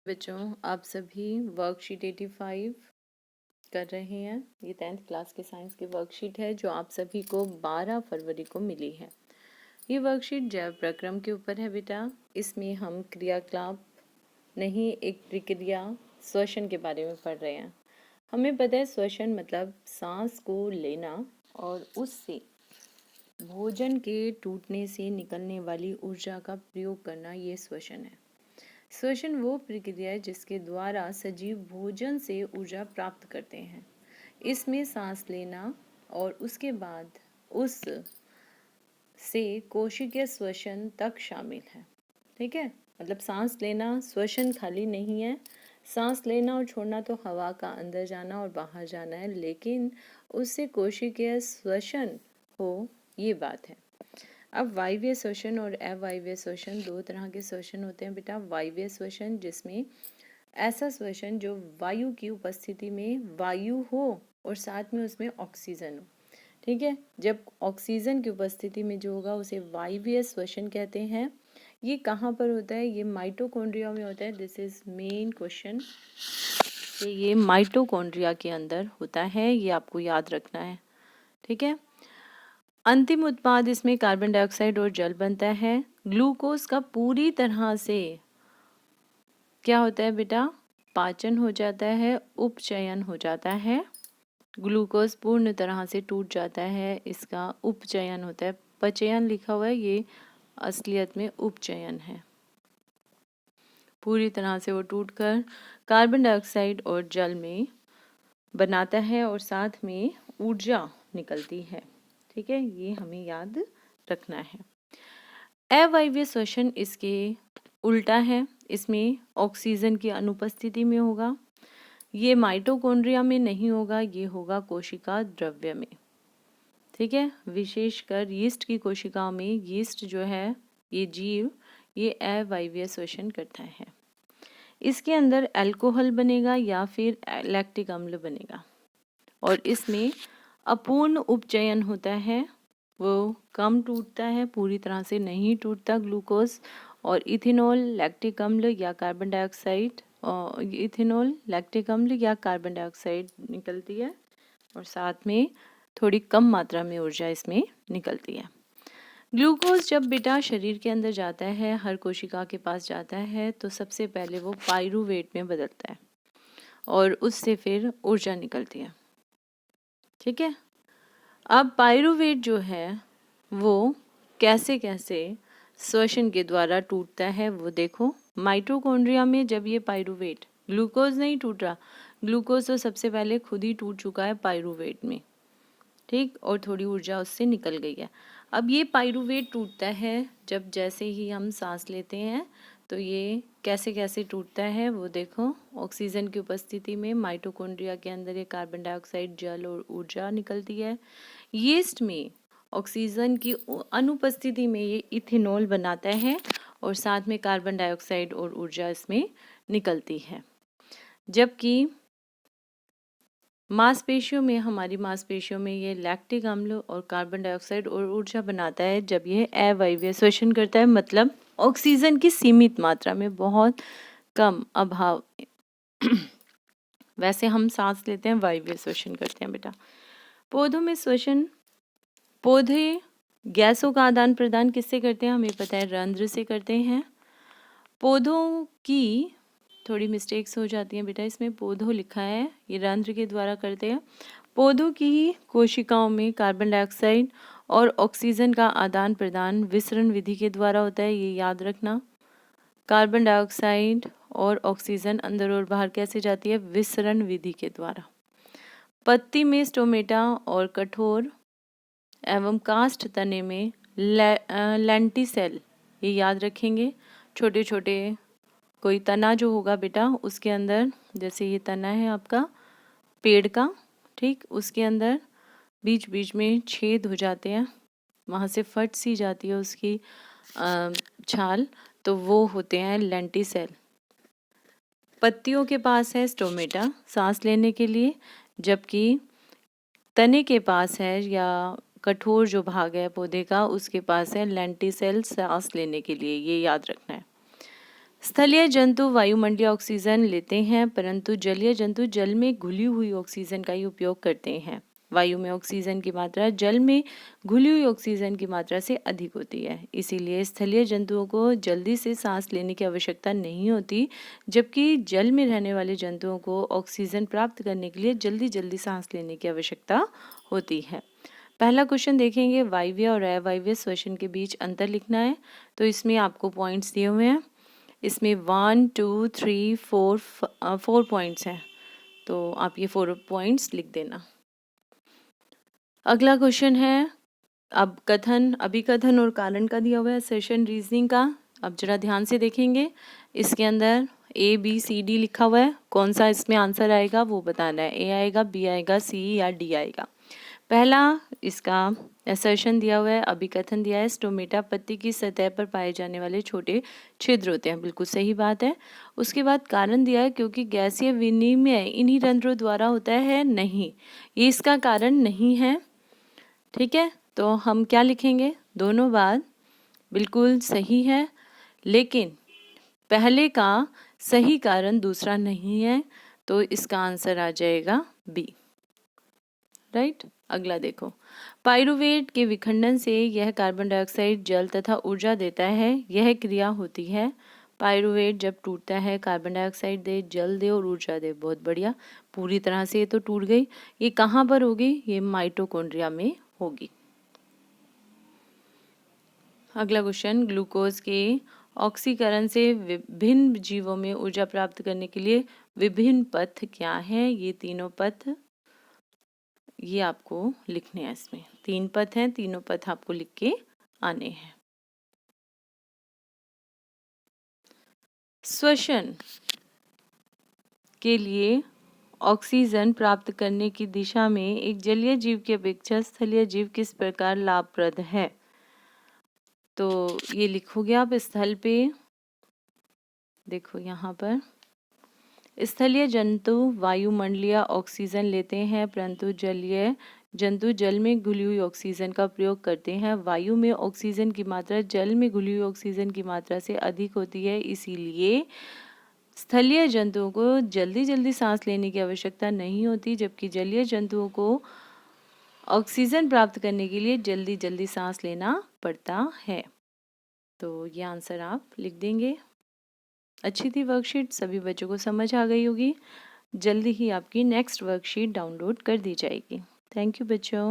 बच्चों, आप सभी वर्कशीट 85 कर रहे हैं। ये 10th क्लास के साइंस की वर्कशीट है जो आप सभी को 12 फरवरी को मिली है। ये वर्कशीट जैव प्रक्रम के ऊपर है बेटा। इसमें हम क्रियाकलाप नहीं, एक प्रक्रिया श्वसन के बारे में पढ़ रहे हैं। हमें पता है श्वसन मतलब सांस को लेना और उससे भोजन के टूटने से निकलने वाली ऊर्जा का प्रयोग करना, ये श्वसन है। श्वसन वो प्रक्रिया है जिसके द्वारा सजीव भोजन से ऊर्जा प्राप्त करते हैं। इसमें सांस लेना और उसके बाद उस से कोशिकीय श्वसन तक शामिल है। ठीक है, मतलब सांस लेना श्वसन खाली नहीं है। सांस लेना और छोड़ना तो हवा का अंदर जाना और बाहर जाना है, लेकिन उससे कोशिकीय श्वसन हो, ये बात है। अब वायवीय श्वसन और अवायवीय श्वसन दो तरह के श्वसन होते हैं बेटा। वायवीय श्वसन जिसमें ऐसा श्वसन जो वायु की उपस्थिति में वायु हो और साथ में उसमें ऑक्सीजन हो। ठीक है, जब ऑक्सीजन की उपस्थिति में जो होगा उसे वायवीय श्वसन कहते हैं। ये कहाँ पर होता है? ये माइटोकॉन्ड्रिया में होता है। दिस इज मेन क्वेश्चन कि ये माइटोकॉन्ड्रिया के अंदर होता है, ये आपको याद रखना है। ठीक है, अंतिम उत्पाद इसमें कार्बन डाइऑक्साइड और जल बनता है। ग्लूकोज का पूरी तरह से क्या होता है बेटा? पाचन हो जाता है, उपचयन हो जाता है। ग्लूकोज पूर्ण तरह से टूट जाता है, इसका उपचयन होता है। पचयन लिखा हुआ है, ये असलियत में उपचयन है। पूरी तरह से वो टूटकर कार्बन डाइऑक्साइड और जल में बनाता है और साथ में ऊर्जा निकलती है। ठीक है, ये हमें याद रखना है। अवायवीय श्वसन इसके उल्टा है, इसमें ऑक्सीजन की अनुपस्थिति में होगा। ये माइटोकॉन्ड्रिया में नहीं होगा, ये होगा कोशिका द्रव्य में। ठीक है, विशेषकर यीस्ट की कोशिकाओं में यीस्ट जो है, ये जीव, ये अवायवीय श्वसन करता है। इसके अंदर अल्कोहल बनेगा या फिर लैक्टिक अम्ल बनेगा और इसमें अपूर्ण उपचयन होता है, वो कम टूटता है, पूरी तरह से नहीं टूटता ग्लूकोज। और इथेनॉल, लैक्टिक अम्ल या कार्बन डाइऑक्साइड, इथेनॉल, लैक्टिक अम्ल या कार्बन डाइऑक्साइड निकलती है और साथ में थोड़ी कम मात्रा में ऊर्जा इसमें निकलती है। ग्लूकोज जब बेटा शरीर के अंदर जाता है, हर कोशिका के पास जाता है, तो सबसे पहले वो पाइरूवेट में बदलता है और उससे फिर ऊर्जा निकलती है। ठीक है, अब पाइरूवेट जो है वो कैसे कैसे श्वसन के द्वारा टूटता है वो देखो। माइटोकॉन्ड्रिया में जब ये पाइरूवेट, ग्लूकोज नहीं टूट रहा, ग्लूकोज तो सबसे पहले खुद ही टूट चुका है पाइरूवेट में। ठीक, और थोड़ी ऊर्जा उससे निकल गई है। अब ये पाइरूवेट टूटता है जब जैसे ही हम सांस लेते हैं, तो ये कैसे कैसे टूटता है वो देखो। ऑक्सीजन की उपस्थिति में माइटोकॉन्ड्रिया के अंदर ये कार्बन डाइऑक्साइड, जल और ऊर्जा निकलती है। यीस्ट में ऑक्सीजन की अनुपस्थिति में ये इथेनॉल बनाता है और साथ में कार्बन डाइऑक्साइड और ऊर्जा इसमें निकलती है। जबकि मांसपेशियों में, हमारी मांसपेशियों में ये लैक्टिक अम्ल और कार्बन डाइऑक्साइड और ऊर्जा बनाता है जब ये अवायवीय श्वसन करता है, मतलब ऑक्सीजन की सीमित मात्रा में, बहुत कम अभाव। वैसे हम सांस लेते हैं, वायवीय श्वसन करते हैं बेटा। पौधों में श्वसन, पौधे गैसों का आदान प्रदान किससे करते हैं? हमें पता है रंध्र से करते हैं। पौधों की थोड़ी मिस्टेक्स हो जाती हैं बेटा, इसमें पौधों लिखा है, ये रंध्र के द्वारा करते हैं। पौधों की कोशिकाओं में कार्बन डाइऑक्साइड और ऑक्सीजन का आदान प्रदान विसरण विधि के द्वारा होता है, ये याद रखना। कार्बन डाइऑक्साइड और ऑक्सीजन अंदर और बाहर कैसे जाती है? विसरण विधि के द्वारा। पत्ती में स्टोमेटा और कठोर एवं काष्ठ तने में लेंटिसेल, ये याद रखेंगे। छोटे छोटे कोई तना जो होगा बेटा, उसके अंदर, जैसे ये तना है आपका पेड़ का, ठीक, उसके अंदर बीच बीच में छेद हो जाते हैं, वहाँ से फट सी जाती है उसकी छाल, तो वो होते हैं लेंटिसेल। पत्तियों के पास है स्टोमेटा सांस लेने के लिए, जबकि तने के पास है, या कठोर जो भाग है पौधे का, उसके पास है लेंटिसेल सांस लेने के लिए, ये याद रखना है। स्थलीय जंतु वायुमंडलीय ऑक्सीजन लेते हैं, परंतु जलीय जंतु जल में घुली हुई ऑक्सीजन का ही उपयोग करते हैं। वायु में ऑक्सीजन की मात्रा जल में घुली हुई ऑक्सीजन की मात्रा से अधिक होती है, इसीलिए स्थलीय जंतुओं को जल्दी से सांस लेने की आवश्यकता नहीं होती, जबकि जल में रहने वाले जंतुओं को ऑक्सीजन प्राप्त करने के लिए जल्दी जल्दी सांस लेने की आवश्यकता होती है। पहला क्वेश्चन देखेंगे, वायवीय और अवायवीय श्वसन के बीच अंतर लिखना है। तो इसमें आपको पॉइंट्स दिए हुए हैं, इसमें 1 2 3 4 पॉइंट्स हैं, तो आप ये 4 पॉइंट्स लिख देना। अगला क्वेश्चन है, अब कथन, अभिकथन और कारण का दिया हुआ है, सेशन रीजनिंग का। अब जरा ध्यान से देखेंगे, इसके अंदर ABCD लिखा हुआ है, कौन सा इसमें आंसर आएगा वो बताना है। A आएगा, B आएगा, C या D आएगा। पहला इसका असर्शन दिया हुआ है, अभिकथन दिया है, स्टोमेटा पत्ती की सतह पर पाए जाने वाले छोटे छिद्र होते हैं, बिल्कुल सही बात है। उसके बाद कारण दिया है, क्योंकि गैसीय विनिमय इन्हीं रंध्रों द्वारा होता है, नहीं, ये इसका कारण नहीं है। ठीक है, तो हम क्या लिखेंगे, दोनों बात बिल्कुल सही है, लेकिन पहले का सही कारण दूसरा नहीं है, तो इसका आंसर आ जाएगा B। राइट। अगला देखो, पाइरुवेट के विखंडन से यह कार्बन डाइऑक्साइड, जल तथा ऊर्जा देता है, यह क्रिया होती है। पाइरुवेट जब टूटता है, कार्बन डाइऑक्साइड दे, जल दे और ऊर्जा दे। बहुत बढ़िया, पूरी तरह से ये तो टूट गई। ये कहाँ पर होगी, ये माइटोकॉन्ड्रिया में होगी। अगला क्वेश्चन, ग्लूकोज के ऑक्सीकरण से विभिन्न जीवों में ऊर्जा प्राप्त करने के लिए विभिन्न पथ क्या है। ये तीनों पथ, ये आपको लिखने हैं, इसमें 3 पथ हैं, तीनों पथ आपको लिख के आने हैं। श्वसन के लिए ऑक्सीजन प्राप्त करने की दिशा में एक जलीय जीव की अपेक्षा स्थलीय जीव किस प्रकार लाभप्रद है। तो ये लिखोगे आप स्थल पे, देखो यहाँ पर, स्थलीय जंतु वायुमंडलीय ऑक्सीजन लेते हैं, परंतु जलीय जंतु जल में घुली हुई ऑक्सीजन का प्रयोग करते हैं। वायु में ऑक्सीजन की मात्रा जल में घुली हुई ऑक्सीजन की मात्रा से अधिक होती है, इसीलिए स्थलीय जंतुओं को जल्दी जल्दी सांस लेने की आवश्यकता नहीं होती, जबकि जलीय जंतुओं को ऑक्सीजन प्राप्त करने के लिए जल्दी जल्दी सांस लेना पड़ता है। तो ये आंसर आप लिख देंगे। अच्छी थी वर्कशीट, सभी बच्चों को समझ आ गई होगी। जल्दी ही आपकी नेक्स्ट वर्कशीट डाउनलोड कर दी जाएगी। थैंक यू बच्चों।